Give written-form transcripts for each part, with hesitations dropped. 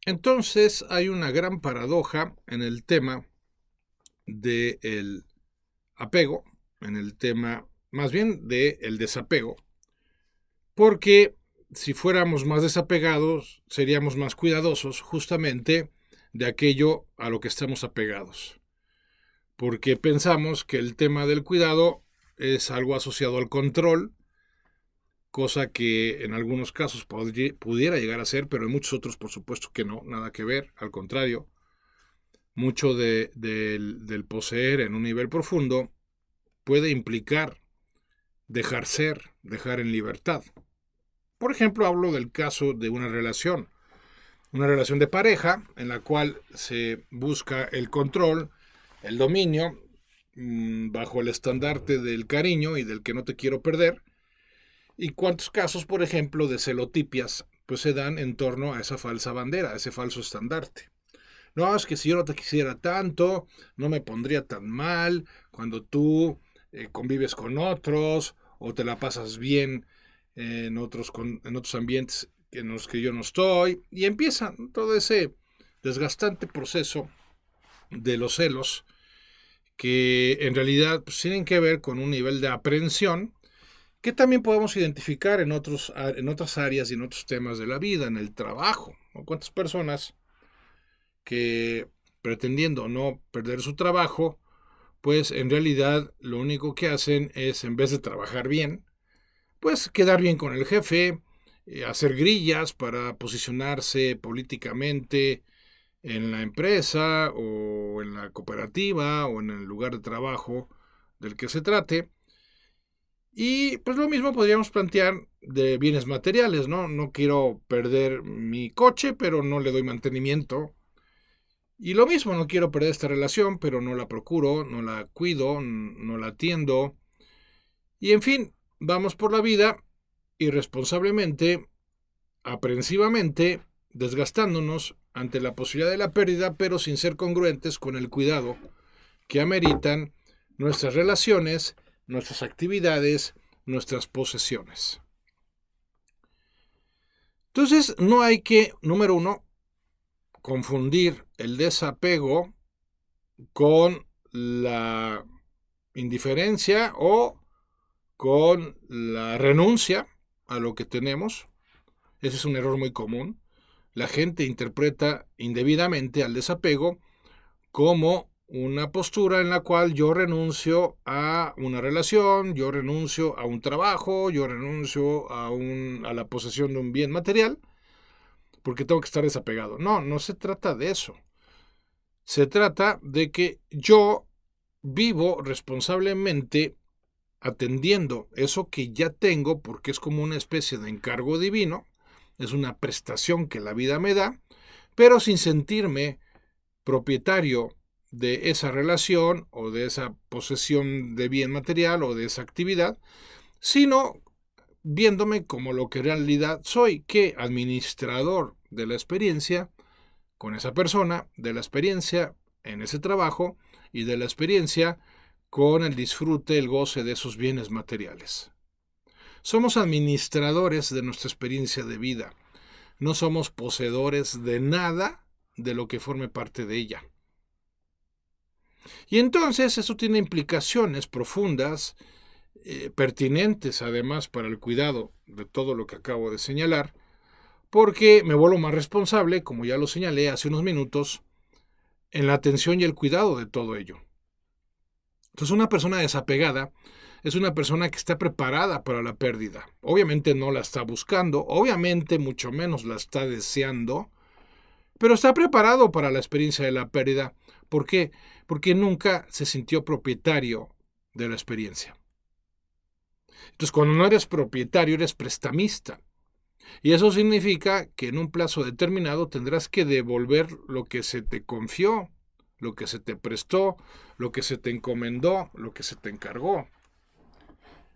Entonces hay una gran paradoja en el tema del apego, en el tema más bien del desapego, porque si fuéramos más desapegados, seríamos más cuidadosos justamente de aquello a lo que estamos apegados, porque pensamos que el tema del cuidado es algo asociado al control, cosa que en algunos casos pudiera llegar a ser, pero en muchos otros por supuesto que no, nada que ver, al contrario, mucho del poseer en un nivel profundo puede implicar dejar ser, dejar en libertad. Por ejemplo, hablo del caso de una relación de pareja en la cual se busca el control, el dominio, bajo el estandarte del cariño y del que no te quiero perder. Y cuántos casos, por ejemplo, de celotipias, pues se dan en torno a esa falsa bandera, a ese falso estandarte. No, es que si yo no te quisiera tanto, no me pondría tan mal cuando tú convives con otros o te la pasas bien en otros ambientes en los que yo no estoy. Y empieza todo ese desgastante proceso de los celos que en realidad pues, tienen que ver con un nivel de aprehensión que también podemos identificar en otras áreas y en otros temas de la vida, en el trabajo. ¿No? ¿Cuántas personas que pretendiendo no perder su trabajo, pues en realidad lo único que hacen es, en vez de trabajar bien, pues quedar bien con el jefe, hacer grillas para posicionarse políticamente en la empresa o en la cooperativa o en el lugar de trabajo del que se trate. Y pues lo mismo podríamos plantear de bienes materiales, ¿no? No quiero perder mi coche, pero no le doy mantenimiento. Y lo mismo, no quiero perder esta relación, pero no la procuro, no la cuido, no la atiendo. Y en fin, vamos por la vida irresponsablemente, aprensivamente, desgastándonos ante la posibilidad de la pérdida, pero sin ser congruentes con el cuidado que ameritan nuestras relaciones, nuestras actividades, nuestras posesiones. Entonces, no hay que, número uno, confundir el desapego con la indiferencia o con la renuncia a lo que tenemos. Ese es un error muy común. La gente interpreta indebidamente al desapego como una postura en la cual yo renuncio a una relación, yo renuncio a un trabajo, yo renuncio a la posesión de un bien material, porque tengo que estar desapegado. No, no se trata de eso. Se trata de que yo vivo responsablemente atendiendo eso que ya tengo, porque es como una especie de encargo divino, es una prestación que la vida me da, pero sin sentirme propietario de esa relación o de esa posesión de bien material o de esa actividad, sino viéndome como lo que en realidad soy, que administrador de la experiencia con esa persona, de la experiencia en ese trabajo y de la experiencia con el disfrute, el goce de esos bienes materiales. Somos administradores de nuestra experiencia de vida, no somos poseedores de nada de lo que forme parte de ella. Y entonces eso tiene implicaciones profundas, pertinentes además para el cuidado de todo lo que acabo de señalar, porque me vuelvo más responsable, como ya lo señalé hace unos minutos, en la atención y el cuidado de todo ello. Entonces una persona desapegada es una persona que está preparada para la pérdida. Obviamente no la está buscando, obviamente mucho menos la está deseando, pero está preparado para la experiencia de la pérdida. ¿Por qué? Porque nunca se sintió propietario de la experiencia. Entonces, cuando no eres propietario, eres prestamista. Y eso significa que en un plazo determinado tendrás que devolver lo que se te confió, lo que se te prestó, lo que se te encomendó, lo que se te encargó.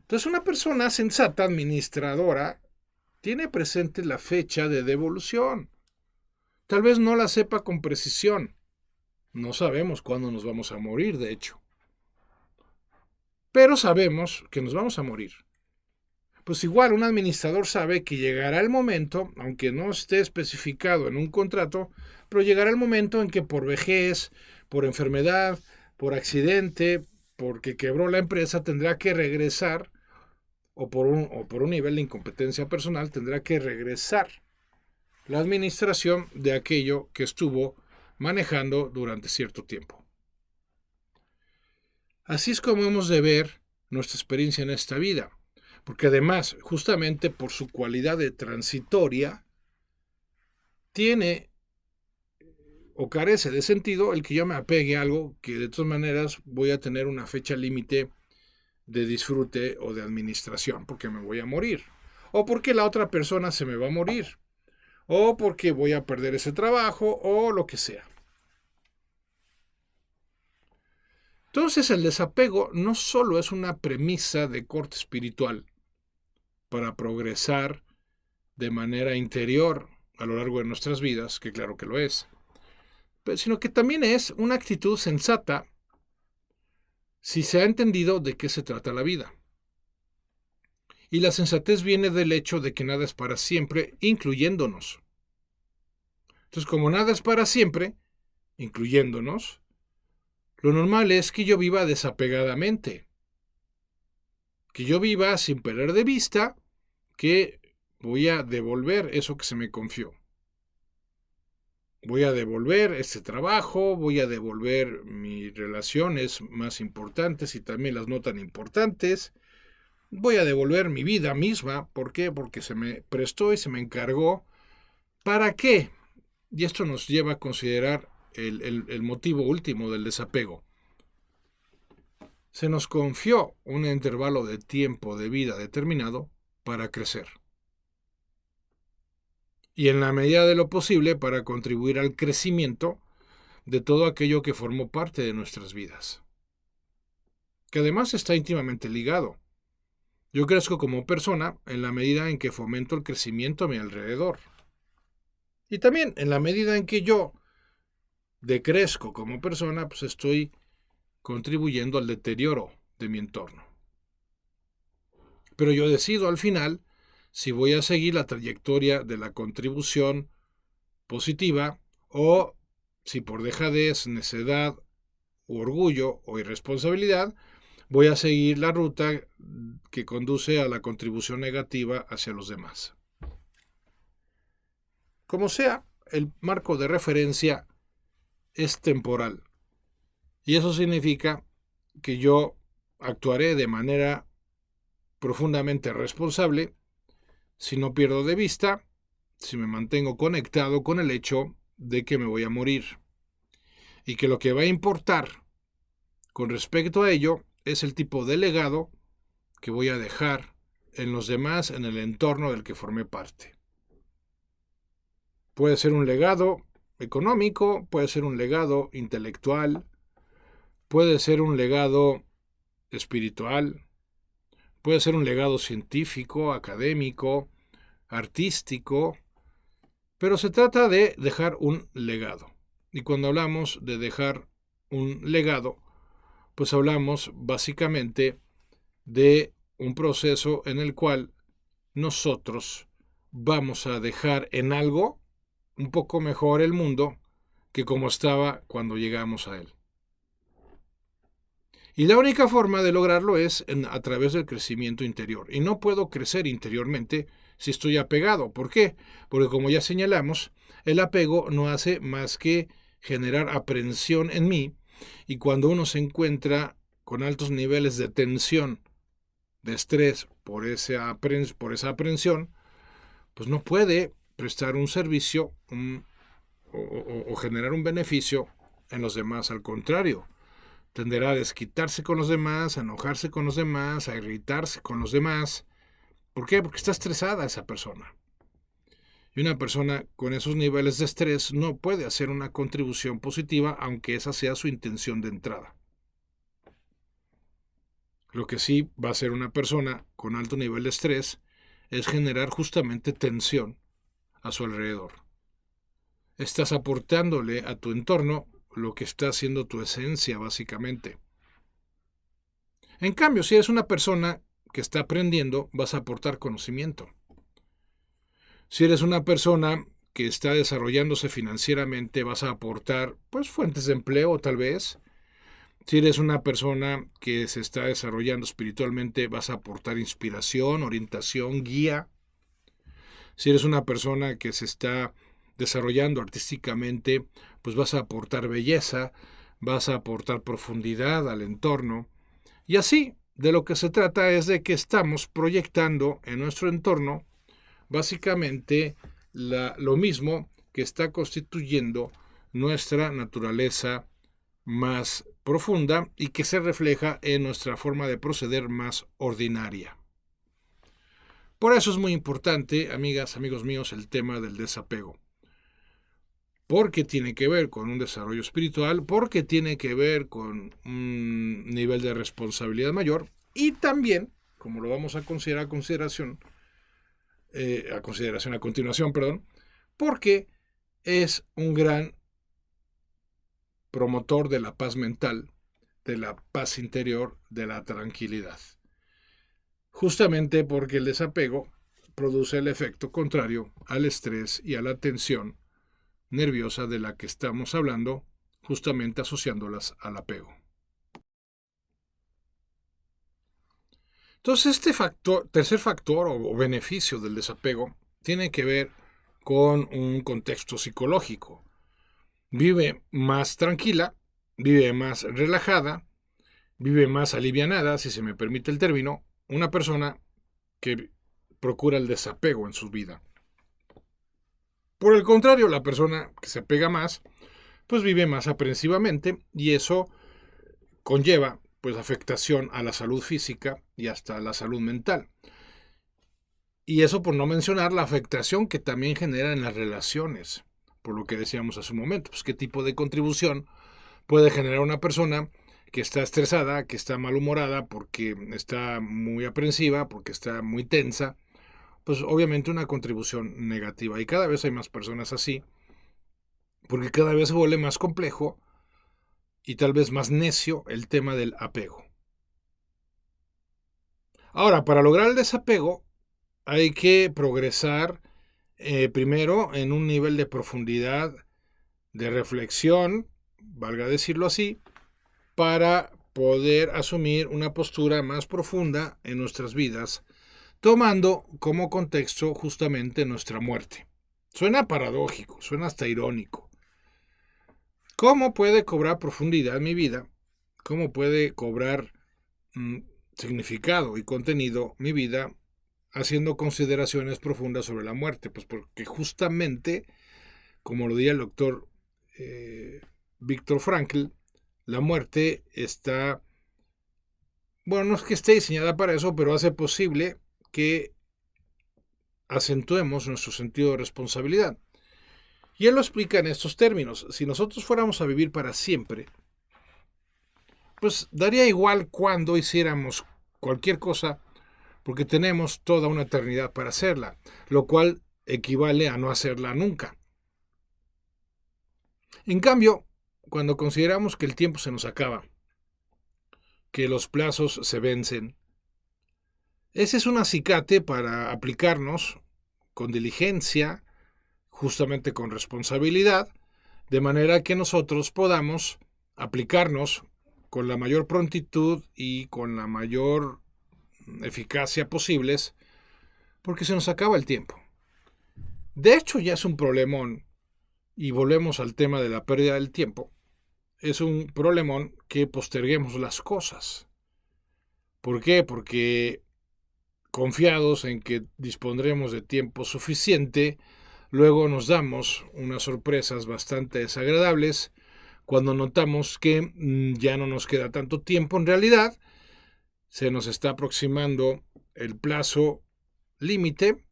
Entonces, una persona sensata, administradora, tiene presente la fecha de devolución. Tal vez no la sepa con precisión. No sabemos cuándo nos vamos a morir, de hecho. Pero sabemos que nos vamos a morir. pues igual un administrador sabe que llegará el momento, aunque no esté especificado en un contrato, pero llegará el momento en que por vejez, por enfermedad, por accidente, porque quebró la empresa, tendrá que regresar, o por un nivel de incompetencia personal, tendrá que regresar la administración de aquello que estuvo manejando durante cierto tiempo. Así es como hemos de ver nuestra experiencia en esta vida, porque además, justamente por su cualidad de transitoria, tiene o carece de sentido el que yo me apegue a algo que de todas maneras voy a tener una fecha límite de disfrute o de administración, porque me voy a morir, o porque la otra persona se me va a morir, o porque voy a perder ese trabajo, o lo que sea. Entonces el desapego no solo es una premisa de corte espiritual para progresar de manera interior a lo largo de nuestras vidas, que claro que lo es, sino que también es una actitud sensata si se ha entendido de qué se trata la vida. Y la sensatez viene del hecho de que nada es para siempre, incluyéndonos. Entonces, como nada es para siempre, incluyéndonos, lo normal es que yo viva desapegadamente, que yo viva sin perder de vista que voy a devolver eso que se me confió. Voy a devolver ese trabajo, voy a devolver mis relaciones más importantes y también las no tan importantes. Voy a devolver mi vida misma. ¿Por qué? Porque se me prestó y se me encargó. ¿Para qué? Y esto nos lleva a considerar el motivo último del desapego. Se nos confió un intervalo de tiempo de vida determinado para crecer. Y en la medida de lo posible para contribuir al crecimiento de todo aquello que formó parte de nuestras vidas. Que además está íntimamente ligado. Yo crezco como persona en la medida en que fomento el crecimiento a mi alrededor. Y también en la medida en que yo decrezco como persona, pues estoy contribuyendo al deterioro de mi entorno. Pero yo decido al final si voy a seguir la trayectoria de la contribución positiva o si por dejadez, necedad, u orgullo o irresponsabilidad voy a seguir la ruta que conduce a la contribución negativa hacia los demás. Como sea, el marco de referencia es temporal. Y eso significa que yo actuaré de manera profundamente responsable si no pierdo de vista, si me mantengo conectado con el hecho de que me voy a morir. Y que lo que va a importar con respecto a ello es el tipo de legado que voy a dejar en los demás, en el entorno del que formé parte. Puede ser un legado económico, puede ser un legado intelectual, puede ser un legado espiritual, puede ser un legado científico, académico, artístico, pero se trata de dejar un legado. Y cuando hablamos de dejar un legado, pues hablamos básicamente de un proceso en el cual nosotros vamos a dejar en algo un poco mejor el mundo que como estaba cuando llegamos a él. Y la única forma de lograrlo es a través del crecimiento interior. Y no puedo crecer interiormente si estoy apegado. ¿Por qué? Porque como ya señalamos, el apego no hace más que generar aprensión en mí. Y cuando uno se encuentra con altos niveles de tensión, de estrés por esa aprensión, pues no puede prestar un servicio o generar un beneficio en los demás. Al contrario, tenderá a desquitarse con los demás, a enojarse con los demás, a irritarse con los demás. ¿Por qué? Porque está estresada esa persona. Y una persona con esos niveles de estrés no puede hacer una contribución positiva, aunque esa sea su intención de entrada. Lo que sí va a hacer una persona con alto nivel de estrés es generar justamente tensión a su alrededor. Estás aportándole a tu entorno lo que está haciendo tu esencia, básicamente. En cambio, si eres una persona que está aprendiendo, vas a aportar conocimiento. Si eres una persona que está desarrollándose financieramente, vas a aportar pues fuentes de empleo tal vez. Si eres una persona que se está desarrollando espiritualmente, vas a aportar inspiración, orientación, guía. Si eres una persona que se está desarrollando artísticamente, pues vas a aportar belleza, vas a aportar profundidad al entorno. Y así, de lo que se trata es de que estamos proyectando en nuestro entorno básicamente lo mismo que está constituyendo nuestra naturaleza más profunda y que se refleja en nuestra forma de proceder más ordinaria. Por eso es muy importante, amigas, amigos míos, el tema del desapego. Porque tiene que ver con un desarrollo espiritual, porque tiene que ver con un nivel de responsabilidad mayor y también, como lo vamos a considerar a continuación, porque es un gran promotor de la paz mental, de la paz interior, de la tranquilidad. Justamente porque el desapego produce el efecto contrario al estrés y a la tensión nerviosa de la que estamos hablando, justamente asociándolas al apego. Entonces, este tercer factor o beneficio del desapego tiene que ver con un contexto psicológico. Vive más tranquila, vive más relajada, vive más alivianada, si se me permite el término, una persona que procura el desapego en su vida. Por el contrario, la persona que se apega más, pues vive más aprensivamente y eso conlleva pues afectación a la salud física y hasta a la salud mental. Y eso por no mencionar la afectación que también genera en las relaciones, por lo que decíamos hace un momento, pues qué tipo de contribución puede generar una persona que está estresada, que está malhumorada, porque está muy aprensiva, porque está muy tensa, pues obviamente una contribución negativa. Y cada vez hay más personas así, porque cada vez se vuelve más complejo y tal vez más necio el tema del apego. Ahora, para lograr el desapego, hay que progresar primero en un nivel de profundidad, de reflexión, valga decirlo así, para poder asumir una postura más profunda en nuestras vidas, tomando como contexto justamente nuestra muerte. Suena paradójico, suena hasta irónico. ¿Cómo puede cobrar profundidad mi vida? ¿Cómo puede cobrar significado y contenido mi vida haciendo consideraciones profundas sobre la muerte? Pues porque justamente, como lo diría el doctor Viktor Frankl, la muerte está, bueno, no es que esté diseñada para eso, pero hace posible que acentuemos nuestro sentido de responsabilidad. Y él lo explica en estos términos. Si nosotros fuéramos a vivir para siempre, pues daría igual cuando hiciéramos cualquier cosa, porque tenemos toda una eternidad para hacerla, lo cual equivale a no hacerla nunca. En cambio, cuando consideramos que el tiempo se nos acaba, que los plazos se vencen, ese es un acicate para aplicarnos con diligencia, justamente con responsabilidad, de manera que nosotros podamos aplicarnos con la mayor prontitud y con la mayor eficacia posibles, porque se nos acaba el tiempo. De hecho, ya es un problemón, y volvemos al tema de la pérdida del tiempo, es un problemón que posterguemos las cosas. ¿Por qué? Porque confiados en que dispondremos de tiempo suficiente, luego nos damos unas sorpresas bastante desagradables cuando notamos que ya no nos queda tanto tiempo. En realidad, se nos está aproximando el plazo límite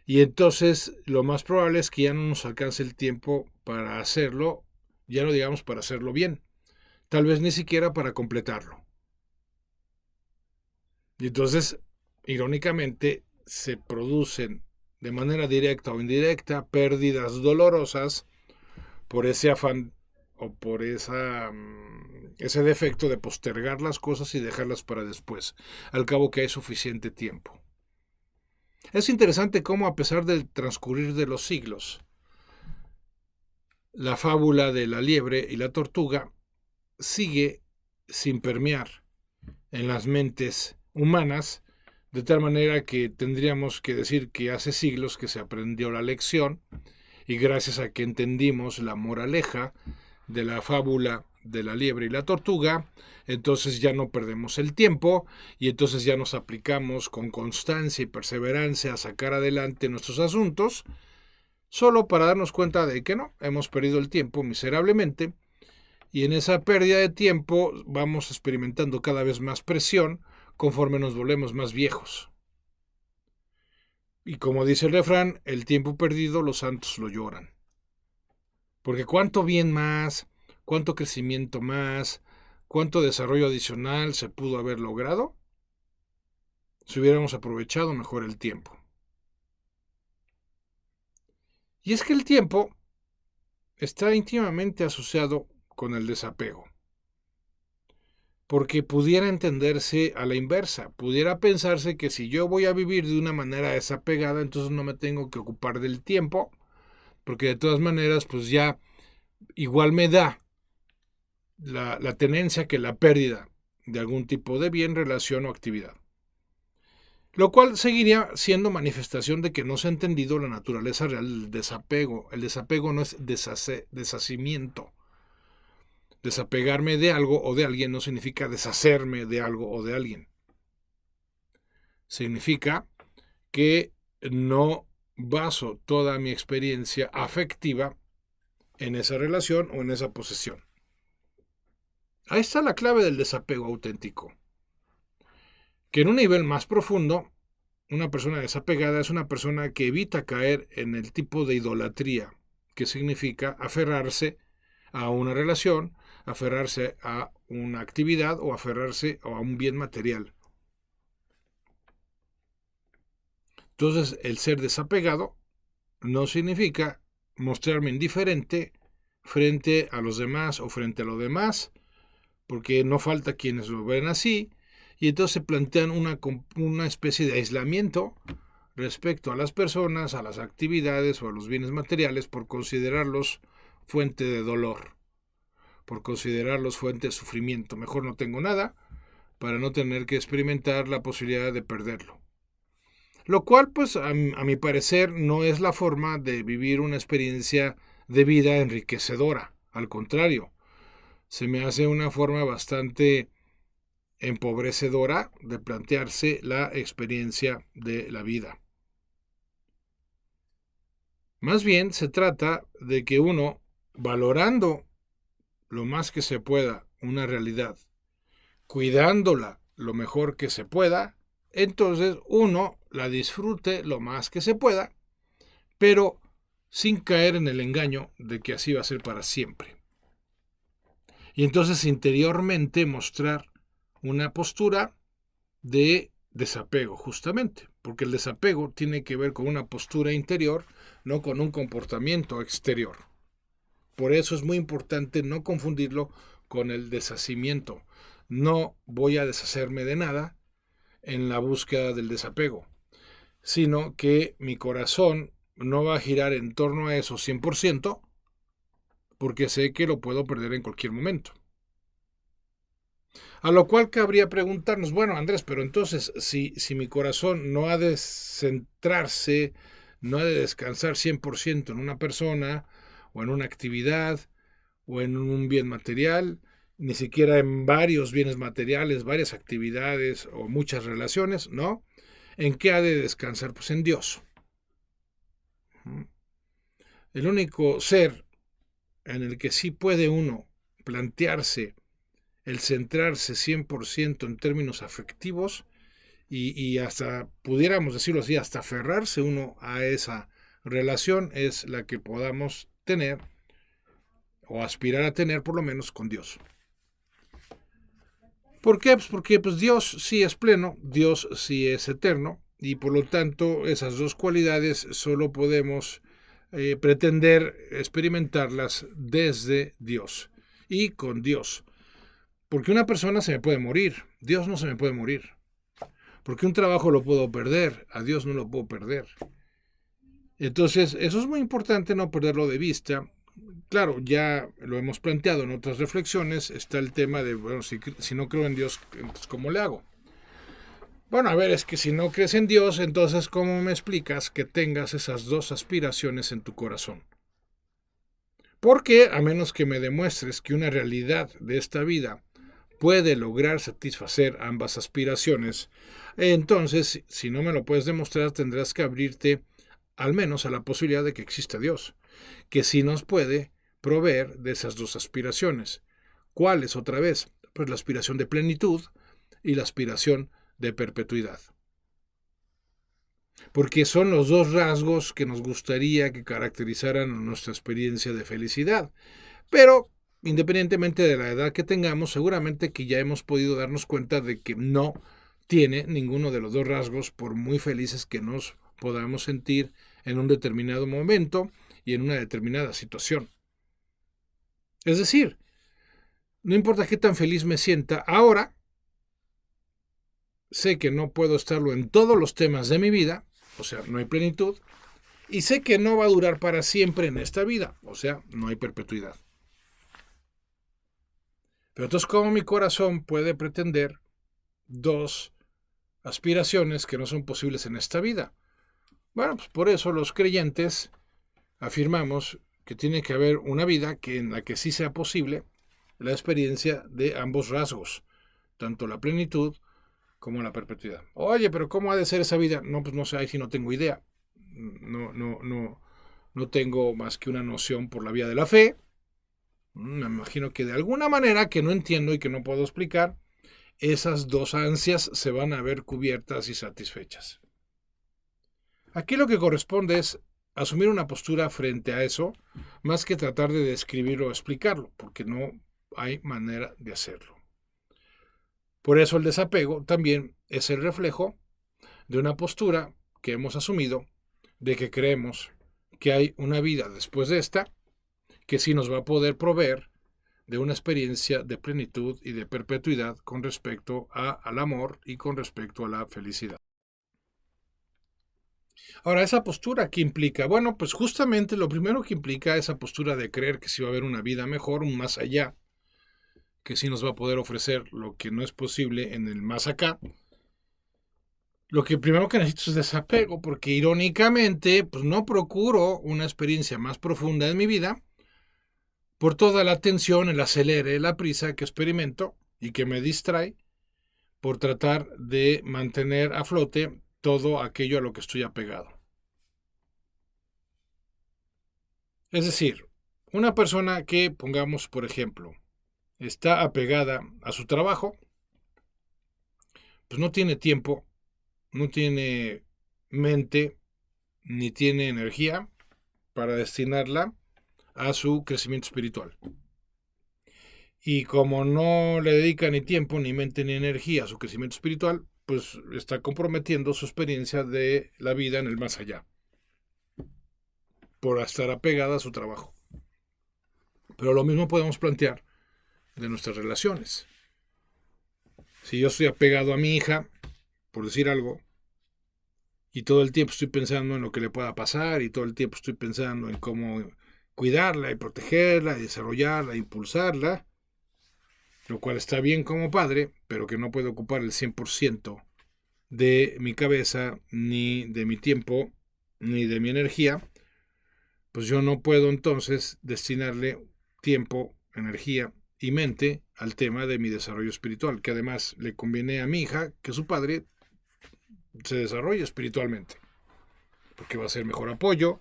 y entonces lo más probable es que ya no nos alcance el tiempo para hacerlo, ya no digamos para hacerlo bien, tal vez ni siquiera para completarlo. Y entonces, irónicamente, se producen de manera directa o indirecta pérdidas dolorosas por ese afán o por ese defecto de postergar las cosas y dejarlas para después, al cabo que hay suficiente tiempo. Es interesante cómo, a pesar del transcurrir de los siglos, la fábula de la liebre y la tortuga sigue sin permear en las mentes humanas, de tal manera que tendríamos que decir que hace siglos que se aprendió la lección, y gracias a que entendimos la moraleja de la fábula de la liebre y la tortuga, entonces ya no perdemos el tiempo y entonces ya nos aplicamos con constancia y perseverancia a sacar adelante nuestros asuntos, solo para darnos cuenta de que no, hemos perdido el tiempo miserablemente, y en esa pérdida de tiempo vamos experimentando cada vez más presión conforme nos volvemos más viejos. Y como dice el refrán, el tiempo perdido los santos lo lloran. Porque cuánto bien más, cuánto crecimiento más, cuánto desarrollo adicional se pudo haber logrado si hubiéramos aprovechado mejor el tiempo. Y es que el tiempo está íntimamente asociado con el desapego. Porque pudiera entenderse a la inversa, pudiera pensarse que si yo voy a vivir de una manera desapegada, entonces no me tengo que ocupar del tiempo, porque de todas maneras, pues ya igual me da la tenencia que la pérdida de algún tipo de bien, relación o actividad. Lo cual seguiría siendo manifestación de que no se ha entendido la naturaleza real del desapego. El desapego no es deshacimiento. Desapegarme de algo o de alguien no significa deshacerme de algo o de alguien. Significa que no baso toda mi experiencia afectiva en esa relación o en esa posesión. Ahí está la clave del desapego auténtico. Que en un nivel más profundo, una persona desapegada es una persona que evita caer en el tipo de idolatría, que significa aferrarse a una relación, aferrarse a una actividad o aferrarse a un bien material. Entonces, el ser desapegado no significa mostrarme indiferente frente a los demás o frente a lo demás, porque no falta quienes lo ven así, y entonces se plantean una especie de aislamiento respecto a las personas, a las actividades o a los bienes materiales por considerarlos fuente de dolor, por considerarlos fuente de sufrimiento. Mejor no tengo nada para no tener que experimentar la posibilidad de perderlo. Lo cual, pues, a mi parecer, no es la forma de vivir una experiencia de vida enriquecedora. Al contrario, se me hace una forma bastante empobrecedora de plantearse la experiencia de la vida. Más bien se trata de que uno, valorando lo más que se pueda una realidad, cuidándola lo mejor que se pueda, entonces uno la disfrute lo más que se pueda, pero sin caer en el engaño de que así va a ser para siempre. Y entonces interiormente mostrar una postura de desapego, justamente, porque el desapego tiene que ver con una postura interior, no con un comportamiento exterior. Por eso es muy importante no confundirlo con el deshacimiento. No voy a deshacerme de nada en la búsqueda del desapego, sino que mi corazón no va a girar en torno a eso 100%, porque sé que lo puedo perder en cualquier momento. A lo cual cabría preguntarnos, bueno, Andrés, pero entonces, si mi corazón no ha de centrarse, no ha de descansar 100% en una persona, o en una actividad, o en un bien material, ni siquiera en varios bienes materiales, varias actividades o muchas relaciones, ¿no? ¿En qué ha de descansar? Pues en Dios. El único ser en el que sí puede uno plantearse el centrarse 100% en términos afectivos y hasta, pudiéramos decirlo así, hasta aferrarse uno a esa relación es la que podamos tener o aspirar a tener por lo menos con Dios. ¿Por qué? Pues porque Dios sí es pleno, Dios sí es eterno y por lo tanto esas dos cualidades solo podemos pretender experimentarlas desde Dios y con Dios. Porque una persona se me puede morir, Dios no se me puede morir. Porque un trabajo lo puedo perder, a Dios no lo puedo perder. Entonces, eso es muy importante no perderlo de vista. Claro, ya lo hemos planteado en otras reflexiones, está el tema de, bueno, si no creo en Dios, entonces ¿cómo le hago? Bueno, a ver, es que si no crees en Dios, entonces ¿cómo me explicas que tengas esas dos aspiraciones en tu corazón? Porque a menos que me demuestres que una realidad de esta vida puede lograr satisfacer ambas aspiraciones, entonces, si no me lo puedes demostrar, tendrás que abrirte al menos a la posibilidad de que exista Dios, que sí nos puede proveer de esas dos aspiraciones. ¿Cuál es otra vez? Pues la aspiración de plenitud y la aspiración de perpetuidad. Porque son los dos rasgos que nos gustaría que caracterizaran nuestra experiencia de felicidad. Pero, independientemente de la edad que tengamos, seguramente que ya hemos podido darnos cuenta de que no tiene ninguno de los dos rasgos, por muy felices que nos podamos sentir en un determinado momento y en una determinada situación. Es decir, no importa qué tan feliz me sienta ahora, sé que no puedo estarlo en todos los temas de mi vida, o sea, no hay plenitud, y sé que no va a durar para siempre en esta vida, o sea, no hay perpetuidad. Pero entonces, ¿cómo mi corazón puede pretender dos aspiraciones que no son posibles en esta vida? Bueno, pues por eso los creyentes afirmamos que tiene que haber una vida en la que sí sea posible la experiencia de ambos rasgos, tanto la plenitud como la perpetuidad. Oye, pero ¿cómo ha de ser esa vida? No, pues no sé, ahí sí no tengo idea. No tengo más que una noción por la vía de la fe. Me imagino que de alguna manera que no entiendo y que no puedo explicar, esas dos ansias se van a ver cubiertas y satisfechas. Aquí lo que corresponde es asumir una postura frente a eso, más que tratar de describirlo o explicarlo, porque no hay manera de hacerlo. Por eso el desapego también es el reflejo de una postura que hemos asumido de que creemos que hay una vida después de esta que sí nos va a poder proveer de una experiencia de plenitud y de perpetuidad con respecto al amor y con respecto a la felicidad. Ahora, esa postura, ¿qué implica? Bueno, pues justamente lo primero que implica esa postura de creer que sí va a haber una vida mejor, un más allá, que sí nos va a poder ofrecer lo que no es posible en el más acá. Lo que primero que necesito es desapego, porque irónicamente, pues no procuro una experiencia más profunda en mi vida por toda la tensión, el acelere, la prisa que experimento y que me distrae por tratar de mantener a flote todo aquello a lo que estoy apegado. Es decir, una persona que, pongamos por ejemplo, está apegada a su trabajo, pues no tiene tiempo, no tiene mente, ni tiene energía para destinarla a su crecimiento espiritual. Y como no le dedica ni tiempo, ni mente, ni energía a su crecimiento espiritual, pues está comprometiendo su experiencia de la vida en el más allá, por estar apegada a su trabajo. Pero lo mismo podemos plantear de nuestras relaciones. Si yo estoy apegado a mi hija, por decir algo, y todo el tiempo estoy pensando en lo que le pueda pasar, y todo el tiempo estoy pensando en cómo cuidarla y protegerla y desarrollarla, e impulsarla, lo cual está bien como padre, pero que no puede ocupar el 100% de mi cabeza, ni de mi tiempo, ni de mi energía, pues yo no puedo entonces destinarle tiempo, energía y mente al tema de mi desarrollo espiritual, que además le conviene a mi hija que su padre se desarrolle espiritualmente, porque va a ser mejor apoyo,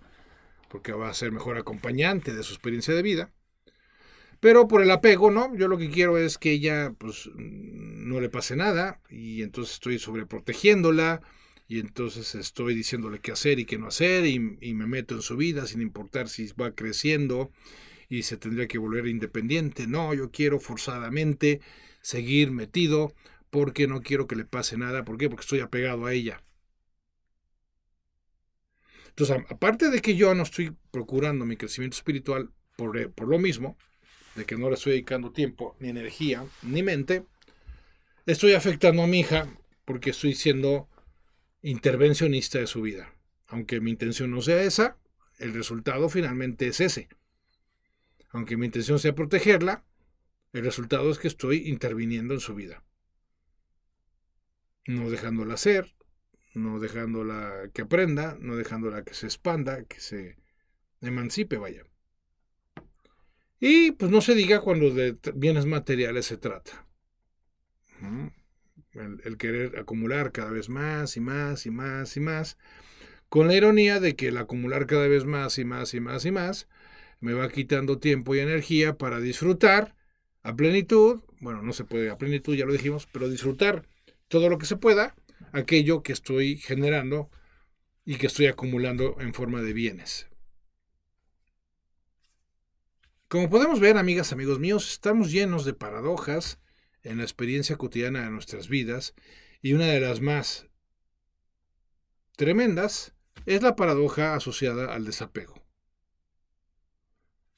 porque va a ser mejor acompañante de su experiencia de vida. Pero por el apego, ¿no? Yo lo que quiero es que ella, pues, no le pase nada, y entonces estoy sobreprotegiéndola, y entonces estoy diciéndole qué hacer y qué no hacer, y me meto en su vida sin importar si va creciendo y se tendría que volver independiente. No, yo quiero forzadamente seguir metido porque no quiero que le pase nada. ¿Por qué? Porque estoy apegado a ella. Entonces, aparte de que yo no estoy procurando mi crecimiento espiritual por lo mismo, de que no le estoy dedicando tiempo, ni energía, ni mente, estoy afectando a mi hija porque estoy siendo intervencionista de su vida. Aunque mi intención no sea esa, el resultado finalmente es ese. Aunque mi intención sea protegerla, el resultado es que estoy interviniendo en su vida. No dejándola ser, no dejándola que aprenda, no dejándola que se expanda, que se emancipe, vaya. Y pues no se diga cuando de bienes materiales se trata. El querer acumular cada vez más y más y más y más, con la ironía de que el acumular cada vez más y más y más y más me va quitando tiempo y energía para disfrutar a plenitud, bueno, no se puede a plenitud, ya lo dijimos, pero disfrutar todo lo que se pueda, aquello que estoy generando y que estoy acumulando en forma de bienes. Como podemos ver, amigas, amigos míos, estamos llenos de paradojas en la experiencia cotidiana de nuestras vidas, y una de las más tremendas es la paradoja asociada al desapego.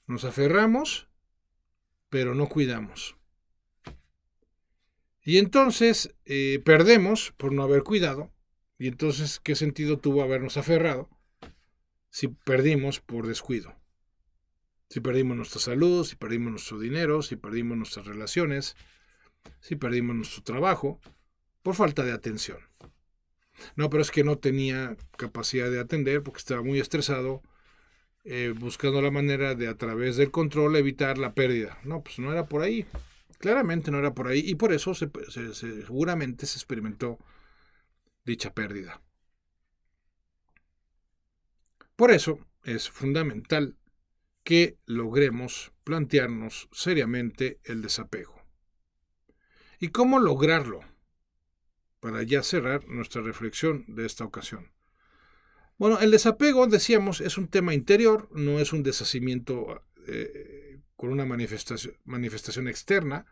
Nos aferramos, pero no cuidamos. Y entonces perdemos por no haber cuidado. Y entonces, ¿qué sentido tuvo habernos aferrado si perdimos por descuido? Si perdimos nuestra salud, si perdimos nuestro dinero, si perdimos nuestras relaciones, si perdimos nuestro trabajo, por falta de atención. No, pero es que no tenía capacidad de atender porque estaba muy estresado, buscando la manera de, a través del control, evitar la pérdida. No, pues no era por ahí. Claramente no era por ahí, y por eso seguramente se experimentó dicha pérdida. Por eso es fundamental que logremos plantearnos seriamente el desapego. ¿Y cómo lograrlo? Para ya cerrar nuestra reflexión de esta ocasión. Bueno, el desapego, decíamos, es un tema interior, no es un deshacimiento con una manifestación externa.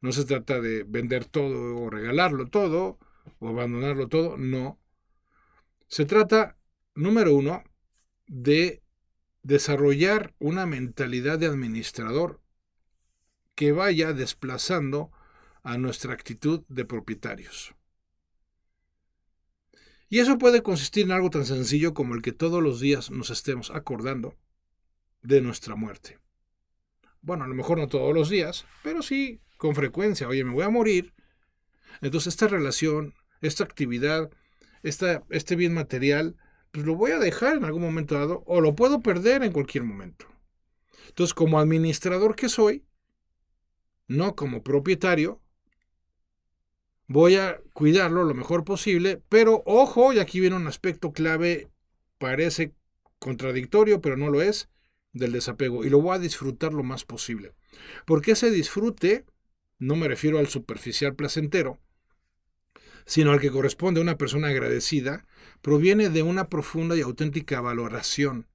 No se trata de vender todo o regalarlo todo o abandonarlo todo, no. Se trata, número uno, de desarrollar una mentalidad de administrador que vaya desplazando a nuestra actitud de propietarios. Y eso puede consistir en algo tan sencillo como el que todos los días nos estemos acordando de nuestra muerte. Bueno, a lo mejor no todos los días, pero sí con frecuencia. Oye, me voy a morir. Entonces esta relación, esta actividad, este bien material, pues lo voy a dejar en algún momento dado o lo puedo perder en cualquier momento. Entonces, como administrador que soy, no como propietario, voy a cuidarlo lo mejor posible, pero ojo, y aquí viene un aspecto clave, parece contradictorio, pero no lo es, del desapego, y lo voy a disfrutar lo más posible. Porque ese disfrute, no me refiero al superficial placentero, sino al que corresponde a una persona agradecida, proviene de una profunda y auténtica valoración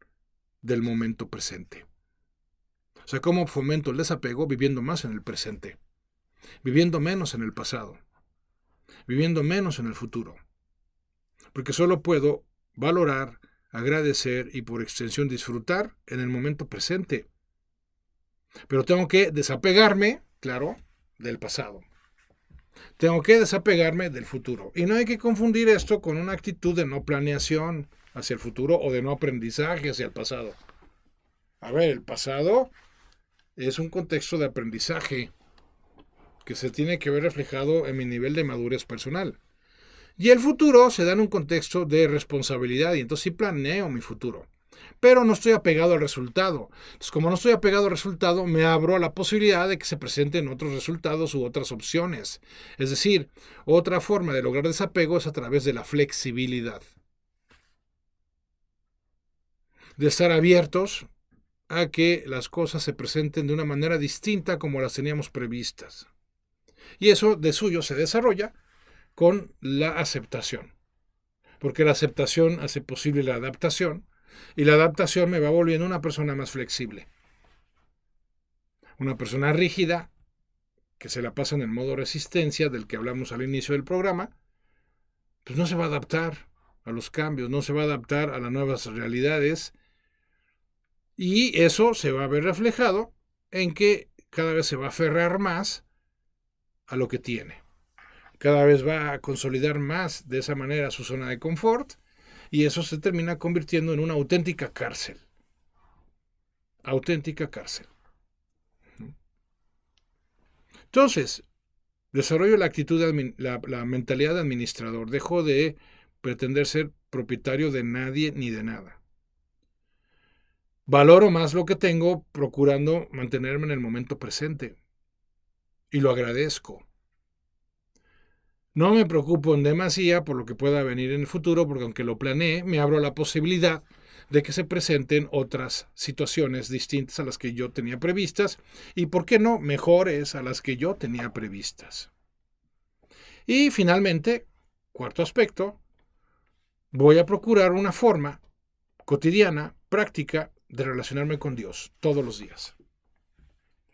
del momento presente. O sea, ¿cómo fomento el desapego? Viviendo más en el presente, viviendo menos en el pasado, viviendo menos en el futuro. Porque solo puedo valorar, agradecer y por extensión disfrutar en el momento presente. Pero tengo que desapegarme, claro, del pasado. Tengo que desapegarme del futuro. Y no hay que confundir esto con una actitud de no planeación hacia el futuro o de no aprendizaje hacia el pasado. A ver, el pasado es un contexto de aprendizaje que se tiene que ver reflejado en mi nivel de madurez personal. Y el futuro se da en un contexto de responsabilidad, y entonces sí planeo mi futuro. Pero no estoy apegado al resultado. Entonces, como no estoy apegado al resultado, me abro a la posibilidad de que se presenten otros resultados u otras opciones. Es decir, otra forma de lograr desapego es a través de la flexibilidad. De estar abiertos a que las cosas se presenten de una manera distinta como las teníamos previstas. Y eso de suyo se desarrolla con la aceptación. Porque la aceptación hace posible la adaptación, y la adaptación me va volviendo una persona más flexible. Una persona rígida, que se la pasa en el modo resistencia del que hablamos al inicio del programa, pues no se va a adaptar a los cambios, no se va a adaptar a las nuevas realidades, y eso se va a ver reflejado en que cada vez se va a aferrar más a lo que tiene. Cada vez va a consolidar más de esa manera su zona de confort, y eso se termina convirtiendo en una auténtica cárcel. Auténtica cárcel. Entonces, desarrollo la actitud, la mentalidad de administrador. Dejo de pretender ser propietario de nadie ni de nada. Valoro más lo que tengo, procurando mantenerme en el momento presente. Y lo agradezco. No me preocupo en demasía por lo que pueda venir en el futuro, porque aunque lo planeé, me abro la posibilidad de que se presenten otras situaciones distintas a las que yo tenía previstas, y, ¿por qué no?, mejores a las que yo tenía previstas. Y finalmente, cuarto aspecto, voy a procurar una forma cotidiana, práctica, de relacionarme con Dios todos los días.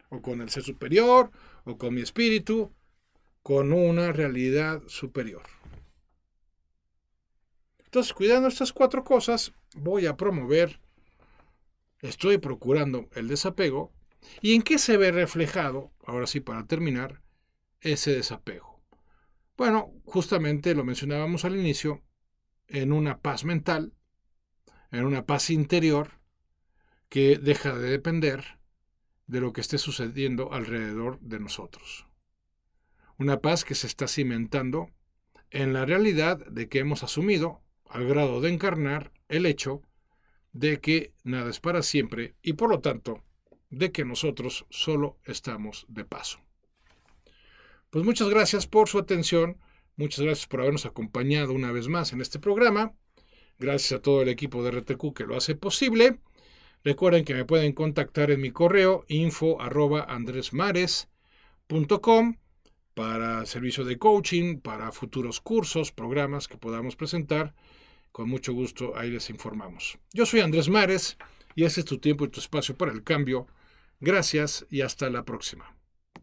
O con el ser superior, o con mi espíritu, con una realidad superior. Entonces, cuidando estas 4 cosas, voy a promover, estoy procurando el desapego. ¿Y en qué se ve reflejado, ahora sí para terminar, ese desapego? Bueno, justamente lo mencionábamos al inicio, en una paz mental, en una paz interior que deja de depender de lo que esté sucediendo alrededor de nosotros. Una paz que se está cimentando en la realidad de que hemos asumido, al grado de encarnar, el hecho de que nada es para siempre, y por lo tanto, de que nosotros solo estamos de paso. Pues muchas gracias por su atención, muchas gracias por habernos acompañado una vez más en este programa. Gracias a todo el equipo de RTQ que lo hace posible. Recuerden que me pueden contactar en mi correo info@andresmares.com para servicio de coaching, para futuros cursos, programas que podamos presentar. Con mucho gusto ahí les informamos. Yo soy Andrés Mares y este es tu tiempo y tu espacio para el cambio. Gracias y hasta la próxima.